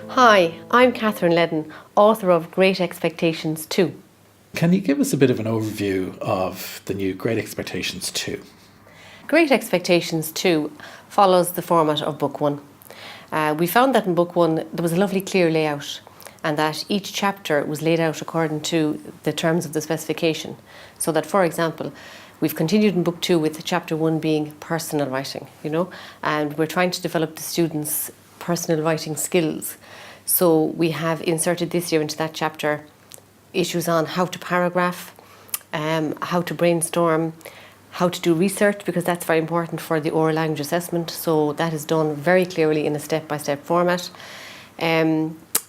Hi, I'm Catherine Leddin, author of Great Expectations 2. Can you give us a bit of an overview of the new Great Expectations 2? Great Expectations 2 follows the format of Book 1. We found that in Book 1 there was a lovely clear layout and that each chapter was laid out according to the terms of the specification. So that, for example, we've continued in Book 2 with Chapter 1 being personal writing, and we're trying to develop the students' personal writing skills. So we have inserted this year into that chapter issues on how to paragraph, how to brainstorm, how to do research, because that's very important for the oral language assessment. So that is done very clearly in a step-by-step format.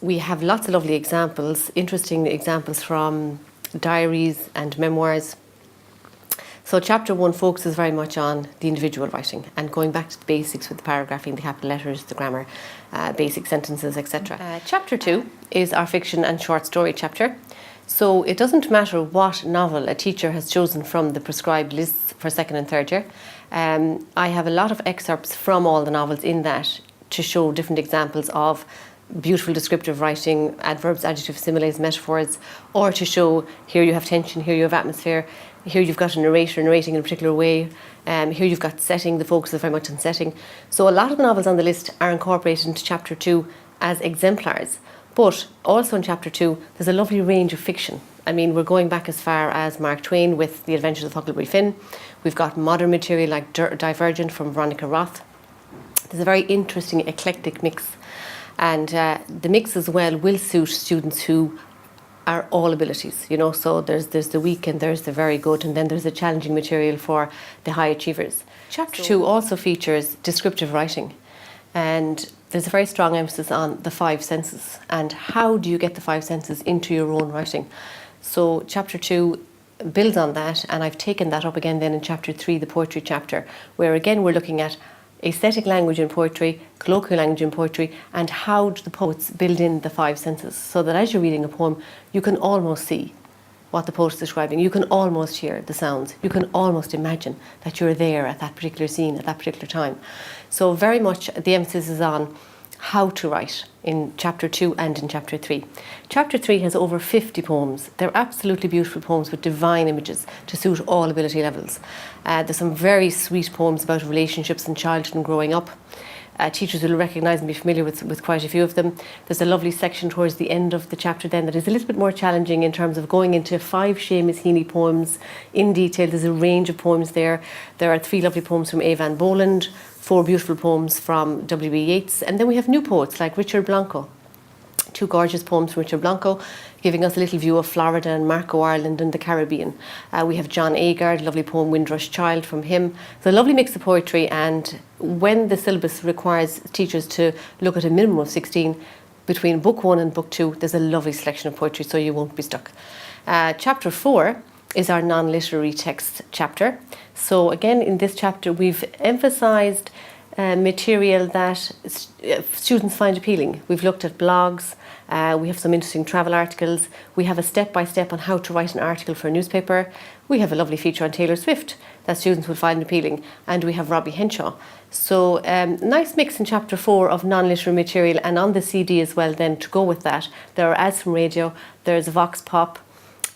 We have lots of lovely examples, interesting examples from diaries and memoirs. So Chapter 1 focuses very much on the individual writing and going back to the basics with the paragraphing, the capital letters, the grammar, basic sentences, etc. Chapter 2 is our fiction and short story chapter. So it doesn't matter what novel a teacher has chosen from the prescribed lists for second and third year. I have a lot of excerpts from all the novels in that to show different examples of beautiful descriptive writing, adverbs, adjectives, similes, metaphors, or to show here you have tension, here you have atmosphere, here you've got a narrator narrating in a particular way, here you've got setting, the focus is very much on setting. So a lot of the novels on the list are incorporated into Chapter 2 as exemplars. But also in Chapter 2, there's a lovely range of fiction. I mean, we're going back as far as Mark Twain with The Adventures of Huckleberry Finn. We've got modern material like Divergent from Veronica Roth. There's a very interesting eclectic mix. And the mix as well will suit students who are all abilities, so there's the weak and there's the very good, and then there's the challenging material for the high achievers. Chapter 2 also features descriptive writing, and there's a very strong emphasis on the five senses and how do you get the five senses into your own writing. So Chapter 2 builds on that, and I've taken that up again then in Chapter 3, the poetry chapter, where again we're looking at aesthetic language in poetry, colloquial language in poetry, and how do the poets build in the five senses, so that as you're reading a poem, you can almost see what the poet is describing. You can almost hear the sounds. You can almost imagine that you're there at that particular scene, at that particular time. So very much the emphasis is on how to write in Chapter 2 and in Chapter 3. Chapter 3 has over 50 poems. They're absolutely beautiful poems with divine images to suit all ability levels. There's some very sweet poems about relationships and childhood and growing up. Teachers will recognise and be familiar with quite a few of them. There's a lovely section towards the end of the chapter then that is a little bit more challenging in terms of going into 5 Seamus Heaney poems in detail. There's a range of poems there. There are 3 lovely poems from A. Van Boland, 4 beautiful poems from W.B. Yeats, and then we have new poets like Richard Blanco. 2 gorgeous poems from Richard Blanco, giving us a little view of Florida and Marco Ireland and the Caribbean. We have John Agard, a lovely poem, Windrush Child, from him. It's a lovely mix of poetry, and when the syllabus requires teachers to look at a minimum of 16, between Book 1 and Book 2, there's a lovely selection of poetry, so you won't be stuck. Chapter 4 is our non-literary text chapter. So again, in this chapter, we've emphasised material that students find appealing. We've looked at blogs, we have some interesting travel articles, we have a step-by-step on how to write an article for a newspaper, we have a lovely feature on Taylor Swift that students will find appealing, and we have Robbie Henshaw. So nice mix in Chapter 4 of non-literary material, and on the CD as well then to go with that, there are ads from radio, there's a vox pop,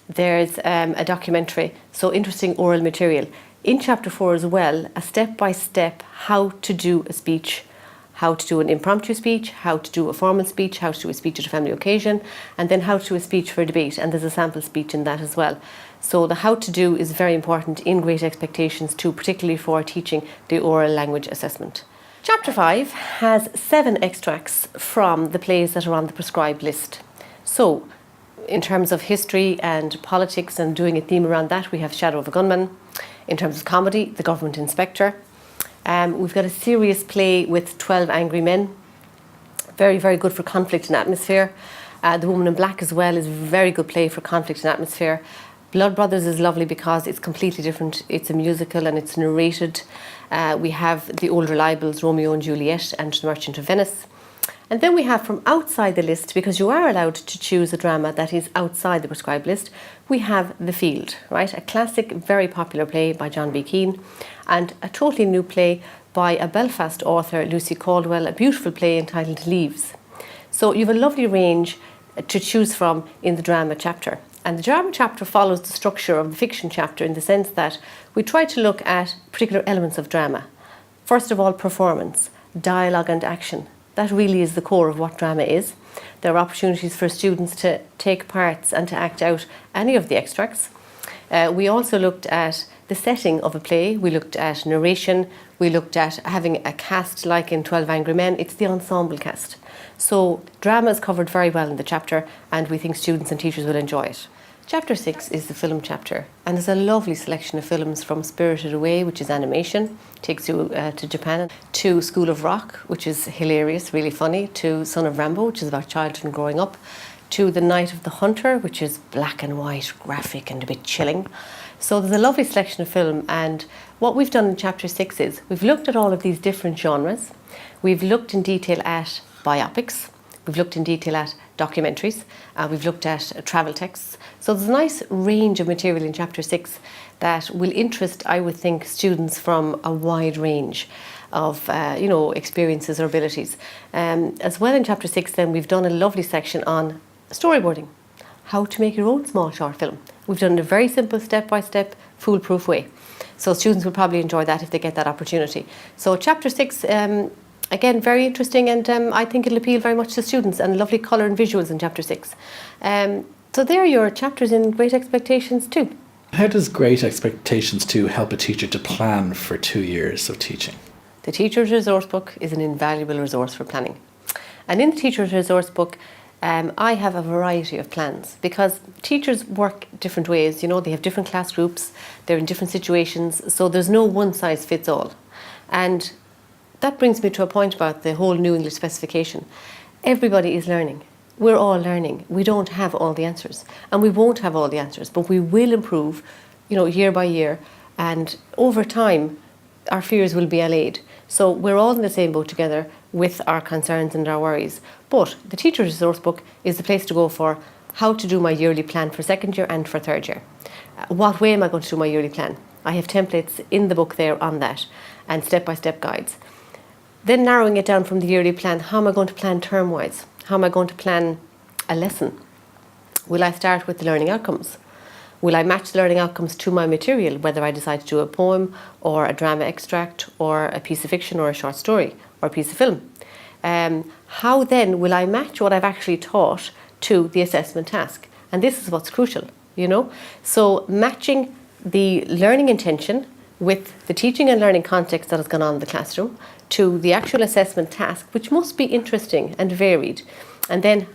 there's a documentary, so interesting oral material. In Chapter 4 as well, a step-by-step how to do a speech, how to do an impromptu speech, how to do a formal speech, how to do a speech at a family occasion, and then how to do a speech for a debate, and there's a sample speech in that as well. So the how to do is very important in Great Expectations too, particularly for teaching the oral language assessment. Chapter 5 has 7 extracts from the plays that are on the prescribed list. So in terms of history and politics and doing a theme around that, we have Shadow of a Gunman. In terms of comedy, The Government Inspector. We've got a serious play with 12 Angry Men. Very, very good for conflict and atmosphere. The Woman in Black as well is a very good play for conflict and atmosphere. Blood Brothers is lovely because it's completely different. It's a musical and it's narrated. We have The Old Reliables, Romeo and Juliet, and The Merchant of Venice. And then we have from outside the list, because you are allowed to choose a drama that is outside the prescribed list, we have The Field, right? A classic, very popular play by John B. Keane, and a totally new play by a Belfast author, Lucy Caldwell, a beautiful play entitled Leaves. So you have a lovely range to choose from in the drama chapter. And the drama chapter follows the structure of the fiction chapter in the sense that we try to look at particular elements of drama. First of all, performance, dialogue and action. That really is the core of what drama is. There are opportunities for students to take parts and to act out any of the extracts. We also looked at the setting of a play, we looked at narration, we looked at having a cast like in 12 Angry Men. It's the ensemble cast. So drama is covered very well in the chapter, and we think students and teachers will enjoy it. Chapter 6 is the film chapter, and there's a lovely selection of films from Spirited Away, which is animation, takes you to Japan, to School of Rock, which is hilarious, really funny, to Son of Rambo, which is about childhood and growing up, to The Night of the Hunter, which is black and white, graphic and a bit chilling. So there's a lovely selection of film, and what we've done in Chapter 6 is we've looked at all of these different genres. We've looked in detail at biopics, we've looked in detail at documentaries, we've looked at travel texts. So there's a nice range of material in Chapter 6 that will interest, I would think, students from a wide range of experiences or abilities. As well in Chapter 6 then we've done a lovely section on storyboarding, how to make your own small short film. We've done it in a very simple step-by-step foolproof way. So students will probably enjoy that if they get that opportunity. So Chapter 6, again, very interesting, and I think it'll appeal very much to students, and lovely colour and visuals in Chapter 6. So there are your chapters in Great Expectations 2. How does Great Expectations 2 help a teacher to plan for 2 years of teaching? The Teacher's Resource Book is an invaluable resource for planning. And in the Teacher's Resource Book, I have a variety of plans, because teachers work different ways. You know, they have different class groups, they're in different situations, so there's no one size fits all. And that brings me to a point about the whole New English specification. Everybody is learning. We're all learning. We don't have all the answers, and we won't have all the answers, but we will improve, year by year, and over time our fears will be allayed. So we're all in the same boat together with our concerns and our worries. But the Teacher's Resource Book is the place to go for how to do my yearly plan for second year and for third year. What way am I going to do my yearly plan? I have templates in the book there on that, and step-by-step guides. Then narrowing it down from the yearly plan, how am I going to plan term-wise? How am I going to plan a lesson? Will I start with the learning outcomes? Will I match the learning outcomes to my material, whether I decide to do a poem or a drama extract or a piece of fiction or a short story or a piece of film? How then will I match what I've actually taught to the assessment task? And this is what's crucial, So matching the learning intention with the teaching and learning context that has gone on in the classroom to the actual assessment task, which must be interesting and varied. And then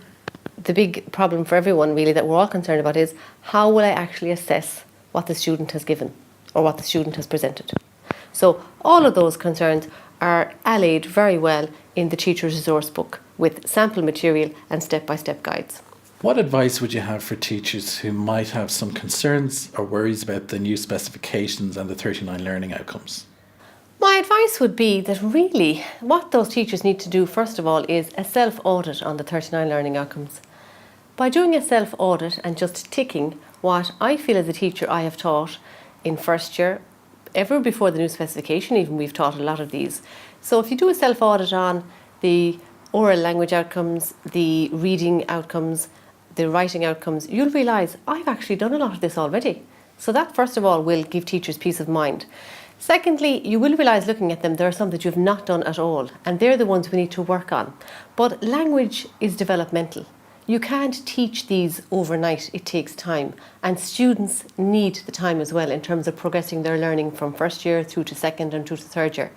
the big problem for everyone really that we're all concerned about is, how will I actually assess what the student has given or what the student has presented? So all of those concerns are allayed very well in the Teacher's Resource Book with sample material and step-by-step guides. What advice would you have for teachers who might have some concerns or worries about the new specifications and the 39 learning outcomes? My advice would be that really what those teachers need to do first of all is a self-audit on the 39 learning outcomes. By doing a self-audit and just ticking what I feel as a teacher I have taught in first year, ever before the new specification, even we've taught a lot of these. So if you do a self-audit on the oral language outcomes, the reading outcomes, the writing outcomes, you'll realise I've actually done a lot of this already. So that first of all will give teachers peace of mind. Secondly, you will realise looking at them there are some that you have not done at all, and they're the ones we need to work on. But language is developmental. You can't teach these overnight, it takes time, and students need the time as well in terms of progressing their learning from first year through to second and through to third year.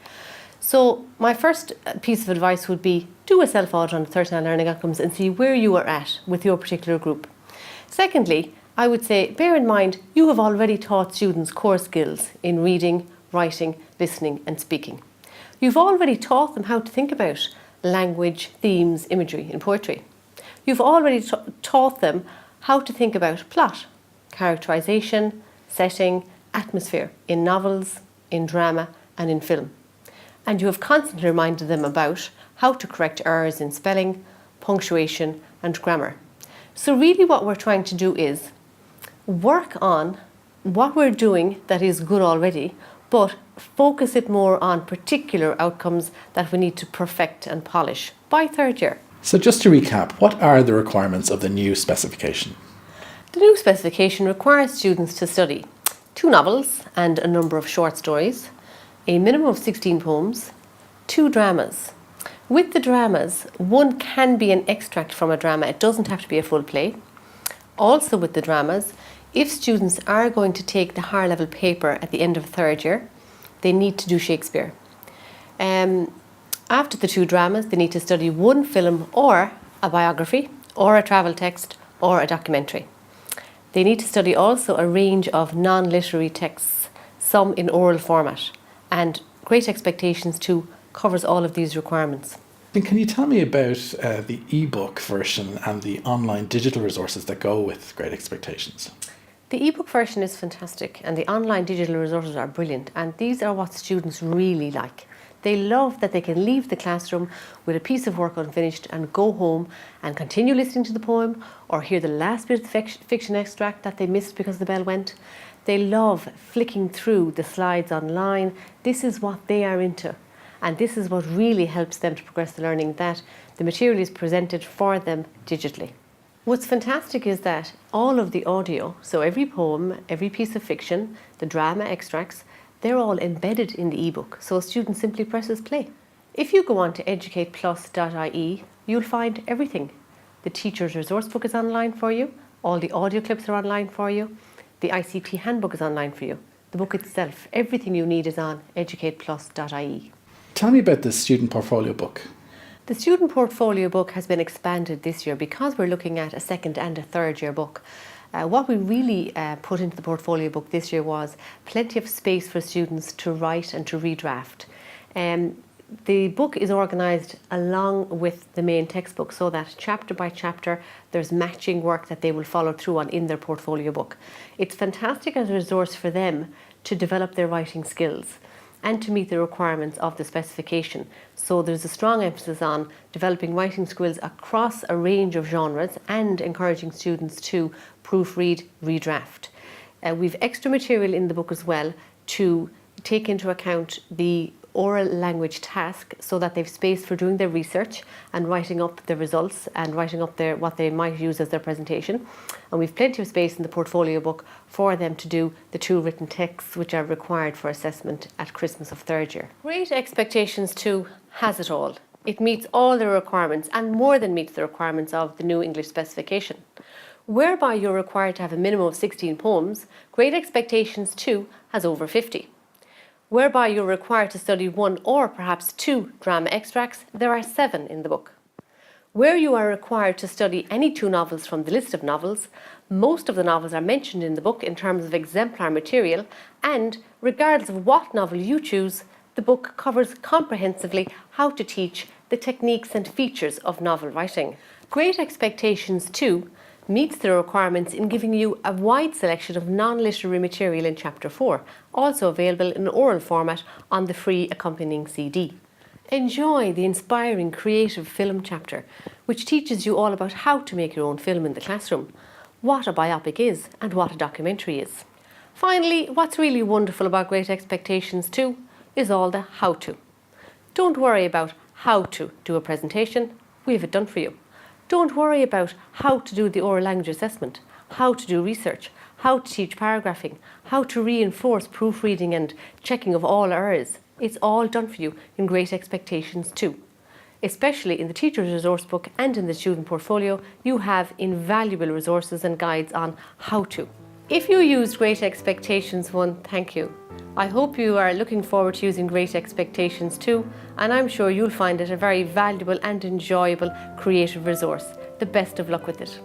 So my first piece of advice would be do a self-audit on the 39 learning outcomes and see where you are at with your particular group. Secondly, I would say bear in mind you have already taught students core skills in reading, writing, listening and speaking. You've already taught them how to think about language, themes, imagery in poetry. You've already taught them how to think about plot, characterisation, setting, atmosphere in novels, in drama and in film. And you have constantly reminded them about how to correct errors in spelling, punctuation and grammar. So really what we're trying to do is work on what we're doing that is good already, but focus it more on particular outcomes that we need to perfect and polish by third year. So just to recap, what are the requirements of the new specification? The new specification requires students to study 2 novels and a number of short stories, a minimum of 16 poems, 2 dramas. With the dramas, one can be an extract from a drama. It doesn't have to be a full play. Also with the dramas, if students are going to take the higher level paper at the end of 3rd year, they need to do Shakespeare. After the 2 dramas, they need to study 1 film or a biography or a travel text or a documentary. They need to study also a range of non-literary texts, some in oral format, and Great Expectations 2 covers all of these requirements. And can you tell me about the ebook version and the online digital resources that go with Great Expectations? The ebook version is fantastic and the online digital resources are brilliant, and these are what students really like. They love that they can leave the classroom with a piece of work unfinished and go home and continue listening to the poem or hear the last bit of the fiction extract that they missed because the bell went. They love flicking through the slides online. This is what they are into, and this is what really helps them to progress the learning, that the material is presented for them digitally. What's fantastic is that all of the audio, so every poem, every piece of fiction, the drama extracts, they're all embedded in the ebook, so a student simply presses play. If you go on to Educate.ie, you'll find everything. The teacher's resource book is online for you, all the audio clips are online for you, the ICT handbook is online for you. The book itself, everything you need is on educateplus.ie. Tell me about the student portfolio book. The student portfolio book has been expanded this year because we're looking at a 2nd and a 3rd year book. What we really put into the portfolio book this year was plenty of space for students to write and to redraft. The book is organised along with the main textbook, so that chapter by chapter there's matching work that they will follow through on in their portfolio book. It's fantastic as a resource for them to develop their writing skills and to meet the requirements of the specification. So there's a strong emphasis on developing writing skills across a range of genres and encouraging students to proofread, redraft. We've extra material in the book as well to take into account the oral language task, so that they've space for doing their research and writing up the results and writing up what they might use as their presentation. And we've plenty of space in the portfolio book for them to do the 2 written texts which are required for assessment at Christmas of 3rd year. Great Expectations 2 has it all. It meets all the requirements and more than meets the requirements of the new English specification. Whereby you're required to have a minimum of 16 poems, Great Expectations 2 has over 50. Whereby you're required to study 1 or perhaps 2 drama extracts, there are 7 in the book. Where you are required to study any 2 novels from the list of novels, most of the novels are mentioned in the book in terms of exemplar material, and regardless of what novel you choose, the book covers comprehensively how to teach the techniques and features of novel writing. Great Expectations 2 meets the requirements in giving you a wide selection of non-literary material in Chapter 4, also available in oral format on the free accompanying CD. Enjoy the inspiring creative film chapter, which teaches you all about how to make your own film in the classroom, what a biopic is and what a documentary is. Finally, what's really wonderful about Great Expectations 2 is all the how to. Don't worry about how to do a presentation, we have it done for you. Don't worry about how to do the oral language assessment, how to do research, how to teach paragraphing, how to reinforce proofreading and checking of all errors. It's all done for you in Great Expectations 2. Especially in the teacher's resource book and in the student portfolio, you have invaluable resources and guides on how to. If you used Great Expectations 1, thank you. I hope you are looking forward to using Great Expectations 2, and I'm sure you'll find it a very valuable and enjoyable creative resource. The best of luck with it.